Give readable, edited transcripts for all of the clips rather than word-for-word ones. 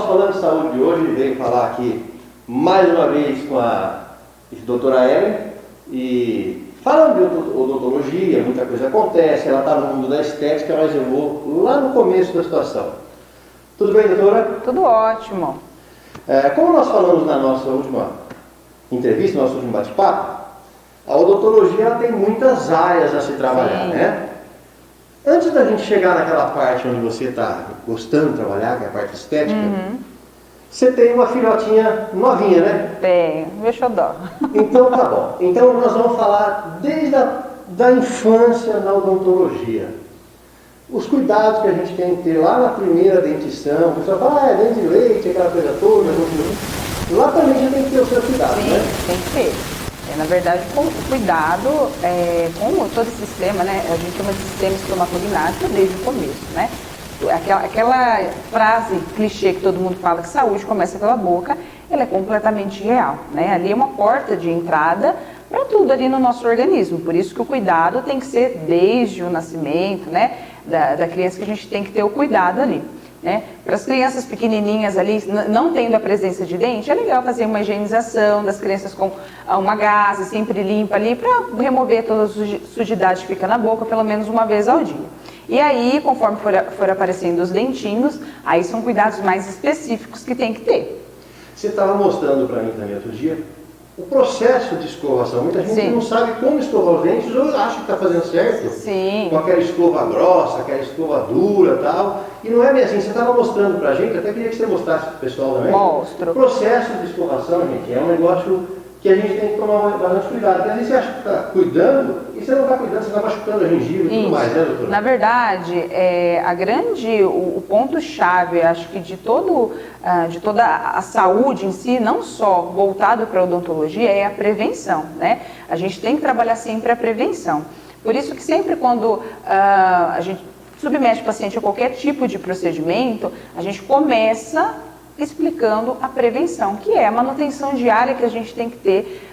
nosso Falando de Saúde de hoje veio falar aqui mais uma vez com a doutora Ellen e falando de odontologia, muita coisa acontece, ela está no mundo da estética, mas eu vou lá no começo da situação. Tudo bem, doutora? Tudo ótimo. Como nós falamos na nossa última entrevista, no nosso último bate-papo, a odontologia ela tem muitas áreas a se trabalhar, Sim. né? Antes da gente chegar naquela parte onde você está gostando de trabalhar, que é a parte estética, você tem uma filhotinha novinha, né? Tem, meu xodó. Então tá bom. Então nós vamos falar desde da infância na odontologia. Os cuidados que a gente tem que ter lá na primeira dentição. O pessoal fala, é dente de leite, aquela coisa toda. Lá também já tem que ter o seu cuidado, Sim, né? tem que ter. Na verdade, o cuidado, como todo sistema, né? A gente chama de sistema estomatognático desde o começo, né? Aquela frase clichê que todo mundo fala que saúde começa pela boca, ela é completamente real, né? Ali é uma porta de entrada para tudo ali no nosso organismo. Por isso que o cuidado tem que ser desde o nascimento, né? Da criança, que a gente tem que ter o cuidado ali. Né? Para as crianças pequenininhas ali, não tendo a presença de dente, é legal fazer uma higienização das crianças com uma gaze sempre limpa ali, para remover toda a sujidade que fica na boca, pelo menos uma vez ao dia. E aí, conforme for aparecendo os dentinhos, aí são cuidados mais específicos que tem que ter. Você estava mostrando para mim também outro dia o processo de escovação. Muita gente Sim. não sabe como escovar os dentes ou acha que está fazendo certo. Sim. Com aquela escova grossa, aquela escova dura e tal. E não é bem assim. Você estava mostrando para a gente, até queria que você mostrasse para o pessoal também. Mostro. O processo de escovação, gente, é um negócio que a gente tem que tomar bastante cuidado. Porque às vezes você acha que está cuidando e você não está cuidando, você está machucando a gengiva e tudo mais, né, doutora? Na verdade, o ponto-chave, acho que de toda a saúde em si, não só voltado para a odontologia, é a prevenção, né? A gente tem que trabalhar sempre a prevenção. Por isso que sempre quando a gente submete o paciente a qualquer tipo de procedimento, a gente começa explicando a prevenção, que é a manutenção diária que a gente tem que ter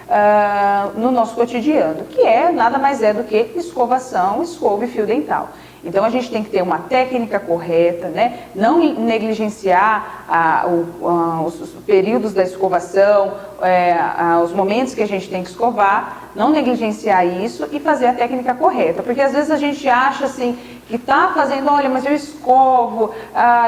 no nosso cotidiano, que nada mais é do que escovação, escova e fio dental. Então a gente tem que ter uma técnica correta, né? Não negligenciar os períodos da escovação, os momentos que a gente tem que escovar, não negligenciar isso e fazer a técnica correta, porque às vezes a gente acha assim que está fazendo, olha, mas eu escovo,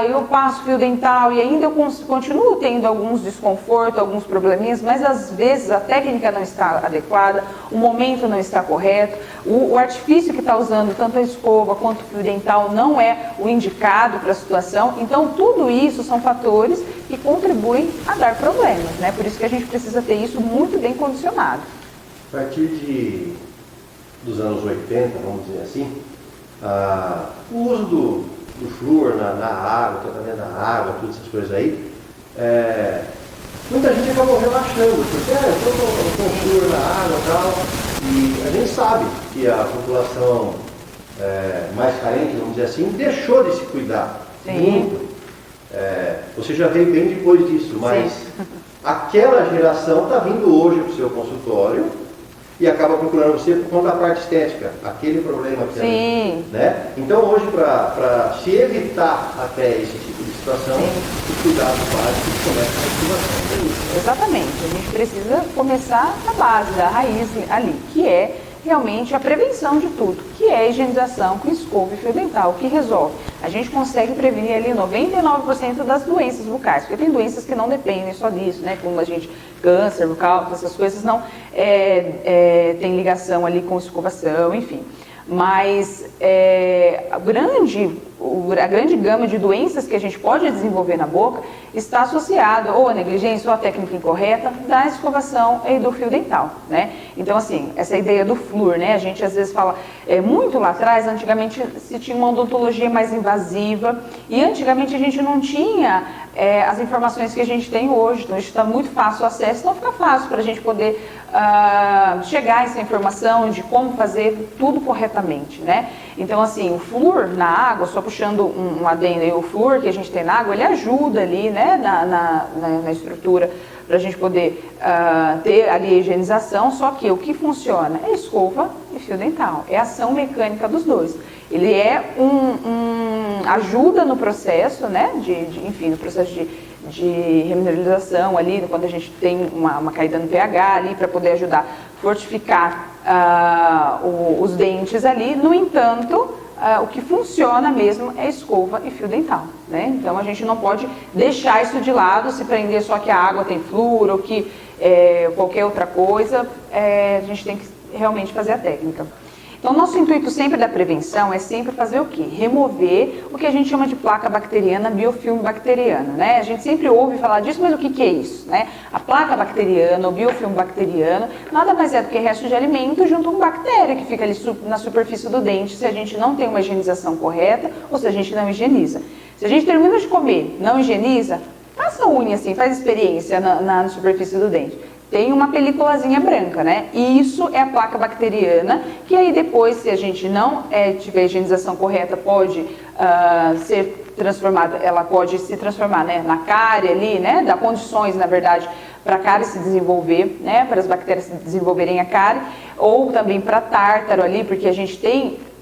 eu passo fio dental e ainda eu continuo tendo alguns desconfortos, alguns probleminhas, mas às vezes a técnica não está adequada, o momento não está correto, o artifício que está usando, tanto a escova quanto o fio dental, não é o indicado para a situação. Então tudo isso são fatores que contribuem a dar problemas, né? Por isso que a gente precisa ter isso muito bem condicionado. A partir dos anos 80, vamos dizer assim, o uso do flúor na água, o tratamento da água, todas essas coisas aí, muita gente acabou relaxando, porque eu estou com flúor na água e tal, e a gente sabe que a população mais carente, vamos dizer assim, deixou de se cuidar. Sim. Muito. Você já veio bem depois disso, mas aquela geração está vindo hoje para o seu consultório e acaba procurando você por conta da parte estética, aquele problema que Sim. né? Então hoje, para se evitar até esse tipo de situação, os cuidados básicos começam a escovação. Exatamente, a gente precisa começar na base, da raiz ali, que é realmente a prevenção de tudo, que é a higienização com escova e fio dental, que resolve. A gente consegue prevenir ali 99% das doenças bucais, porque tem doenças que não dependem só disso, né? Como câncer bucal, essas coisas não tem ligação ali com escovação, enfim. Mas a grande gama de doenças que a gente pode desenvolver na boca está associada ou à negligência ou à técnica incorreta da escovação e do fio dental, né? Então, assim, essa ideia do flúor, né? A gente às vezes fala, muito lá atrás, antigamente se tinha uma odontologia mais invasiva e antigamente a gente não tinha as informações que a gente tem hoje, então isso está muito fácil o acesso, então fica fácil para a gente poder chegar a essa informação de como fazer tudo corretamente, né? Então, assim, o flúor na água, só puxando um adendo aí, o flúor que a gente tem na água, ele ajuda ali, né, na estrutura, para a gente poder ter ali a higienização, só que o que funciona é escova e fio dental, é a ação mecânica dos dois. Ele é ajuda no processo, né, enfim, no processo de remineralização ali, quando a gente tem uma caída no pH ali, para poder ajudar a fortificar os dentes ali. No entanto, o que funciona mesmo é escova e fio dental, né? Então a gente não pode deixar isso de lado, se prender só que a água tem flúor ou que qualquer outra coisa, a gente tem que realmente fazer a técnica. Então, nosso intuito sempre da prevenção é sempre fazer o quê? Remover o que a gente chama de placa bacteriana, biofilme bacteriano, né? A gente sempre ouve falar disso, mas o que é isso, né? A placa bacteriana, o biofilme bacteriano, nada mais é do que resto de alimento junto com bactéria que fica ali na superfície do dente, se a gente não tem uma higienização correta ou se a gente não higieniza. Se a gente termina de comer, não higieniza, passa a unha assim, faz experiência na superfície do dente. Tem uma películazinha branca, né? E isso é a placa bacteriana, que aí depois, se a gente não tiver a higienização correta, pode ser transformada, ela pode se transformar, né, na cárie ali, né? Dá condições, na verdade, para a cárie se desenvolver, né? Para as bactérias desenvolverem a cárie, ou também para tártaro ali, porque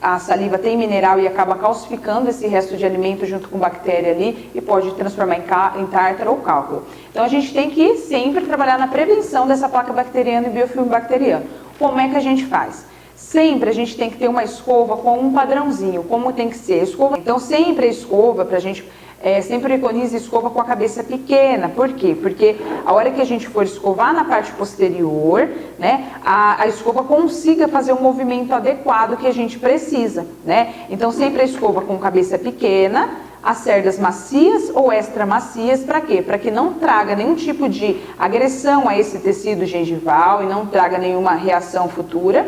a saliva tem mineral e acaba calcificando esse resto de alimento junto com bactéria ali e pode transformar em tártaro ou cálculo. Então a gente tem que sempre trabalhar na prevenção dessa placa bacteriana e biofilme bacteriano. Como é que a gente faz? Sempre a gente tem que ter uma escova com um padrãozinho, como tem que ser a escova. Então sempre a escova, para a gente sempre preconiza escova com a cabeça pequena. Por quê? Porque a hora que a gente for escovar na parte posterior, né, a escova consiga fazer o movimento adequado que a gente precisa, né? Então sempre a escova com cabeça pequena, as cerdas macias ou extra macias, para quê? Para que não traga nenhum tipo de agressão a esse tecido gengival e não traga nenhuma reação futura.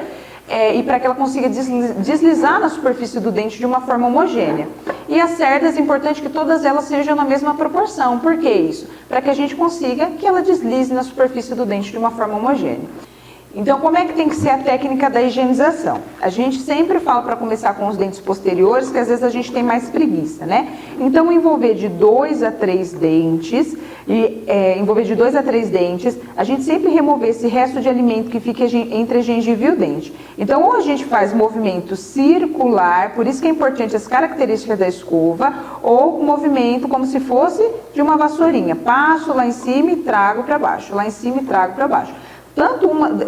E para que ela consiga deslizar na superfície do dente de uma forma homogênea. E as cerdas, é importante que todas elas sejam na mesma proporção. Por que isso? Para que a gente consiga que ela deslize na superfície do dente de uma forma homogênea. Então, como é que tem que ser a técnica da higienização? A gente sempre fala para começar com os dentes posteriores, que às vezes a gente tem mais preguiça, né? Então, envolver de 2 a 3 dentes, a gente sempre remover esse resto de alimento que fica entre a gengiva e o dente. Então, ou a gente faz movimento circular, por isso que é importante as características da escova, ou movimento como se fosse de uma vassourinha. Passo lá em cima e trago para baixo, lá em cima e trago para baixo.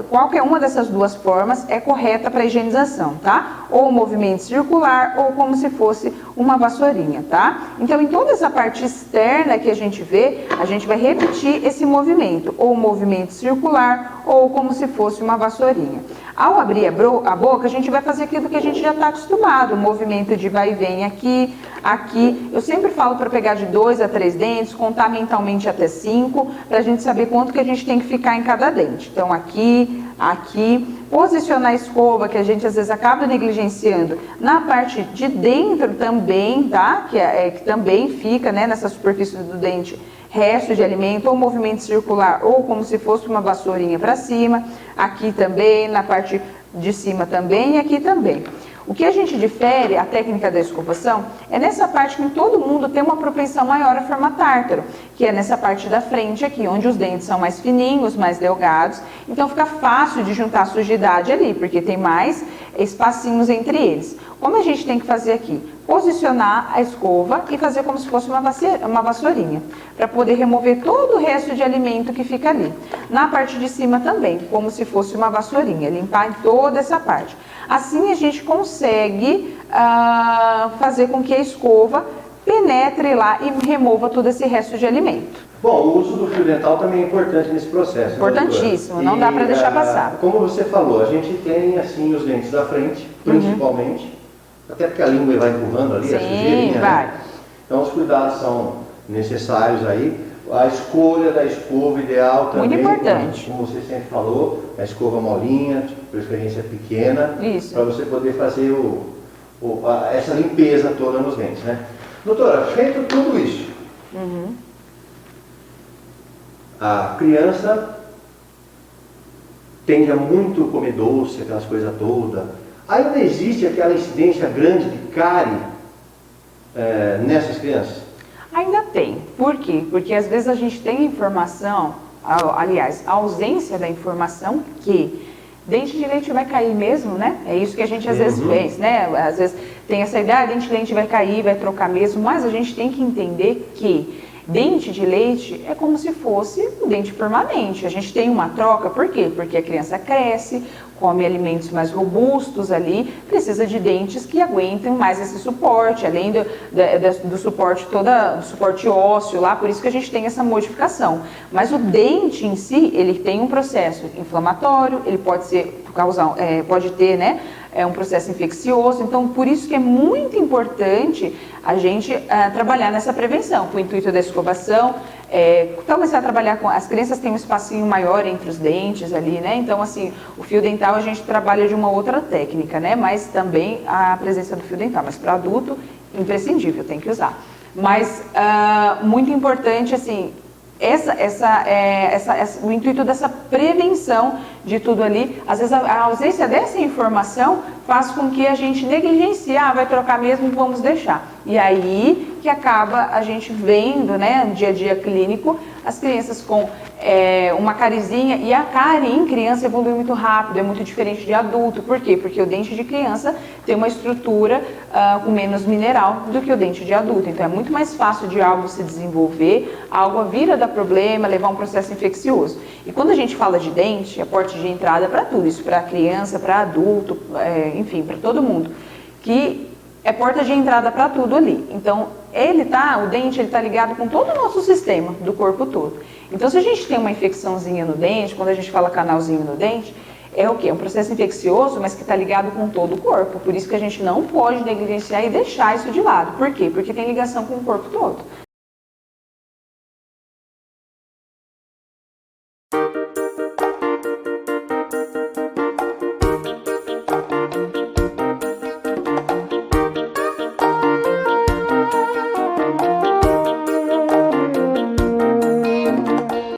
Qualquer uma dessas duas formas é correta para higienização, tá? Ou movimento circular, ou como se fosse uma vassourinha, tá? Então, em toda essa parte externa que a gente vê, a gente vai repetir esse movimento, ou movimento circular, ou como se fosse uma vassourinha. Ao abrir a boca, a gente vai fazer aquilo que a gente já está acostumado, o movimento de vai e vem aqui, aqui. Eu sempre falo para pegar de 2 a 3 dentes, contar mentalmente até 5, para a gente saber quanto que a gente tem que ficar em cada dente. Então, aqui, aqui, posicionar a escova, que a gente às vezes acaba negligenciando, na parte de dentro também, tá? Que também fica, né, nessa superfície do dente, resto de alimento, ou movimento circular, ou como se fosse uma vassourinha para cima, aqui também, na parte de cima também e aqui também. O que a gente difere, a técnica da escovação, é nessa parte que todo mundo tem uma propensão maior a formar tártaro, que é nessa parte da frente aqui, onde os dentes são mais fininhos, mais delgados, então fica fácil de juntar a sujidade ali, porque tem mais espacinhos entre eles. Como a gente tem que fazer aqui? Posicionar a escova e fazer como se fosse uma vassourinha, para poder remover todo o resto de alimento que fica ali. Na parte de cima também, como se fosse uma vassourinha, limpar em toda essa parte. Assim a gente consegue fazer com que a escova penetre lá e remova todo esse resto de alimento. Bom, o uso do fio dental também é importante nesse processo. Importantíssimo, não dá para deixar passar. Como você falou, a gente tem assim os dentes da frente, principalmente, até porque a língua vai empurrando ali, a sujeirinha, vai. Né? Então os cuidados são necessários aí. A escolha da escova ideal também. Muito importante. Como você sempre falou, a escova molinha, de preferência pequena, para você poder fazer essa limpeza toda nos dentes, né? Doutora, feito tudo isso, a criança tende a muito comer doce, aquelas coisas todas. Ainda existe aquela incidência grande de cárie nessas crianças? Ainda tem. Por quê? Porque às vezes a gente tem informação, aliás, a ausência da informação que dente de leite vai cair mesmo, né? É isso que a gente às vezes pensa, né? Às vezes tem essa ideia, dente de leite vai cair, vai trocar mesmo, mas a gente tem que entender que dente de leite é como se fosse um dente permanente. A gente tem uma troca, por quê? Porque a criança cresce, come alimentos mais robustos ali, precisa de dentes que aguentem mais esse suporte, além do suporte do suporte ósseo lá, por isso que a gente tem essa modificação. Mas o dente em si, ele tem um processo inflamatório, ele pode ter, né, um processo infeccioso, então por isso que é muito importante a gente trabalhar nessa prevenção, com o intuito da escovação, começar a trabalhar com as crianças, têm um espacinho maior entre os dentes ali, né? Então assim, o fio dental a gente trabalha de uma outra técnica, né? Mas também a presença do fio dental, mas para adulto imprescindível, tem que usar. Mas muito importante assim, o intuito dessa prevenção de tudo ali, às vezes a ausência dessa informação faz com que a gente negligencie, vai trocar mesmo, vamos deixar. E aí que acaba a gente vendo, né, no dia a dia clínico, as crianças com uma carizinha, e a cárie em criança evolui muito rápido, é muito diferente de adulto. Por quê? Porque o dente de criança tem uma estrutura com menos mineral do que o dente de adulto. Então é muito mais fácil de algo se desenvolver, algo vir a dar problema, levar um processo infeccioso. E quando a gente fala de dente, é porta de entrada para tudo, isso para criança, para adulto, enfim, para todo mundo, que é porta de entrada para tudo ali. Então, o dente está ligado com todo o nosso sistema do corpo todo. Então, se a gente tem uma infecçãozinha no dente, quando a gente fala canalzinho no dente, é o quê? É um processo infeccioso, mas que está ligado com todo o corpo. Por isso que a gente não pode negligenciar e deixar isso de lado. Por quê? Porque tem ligação com o corpo todo.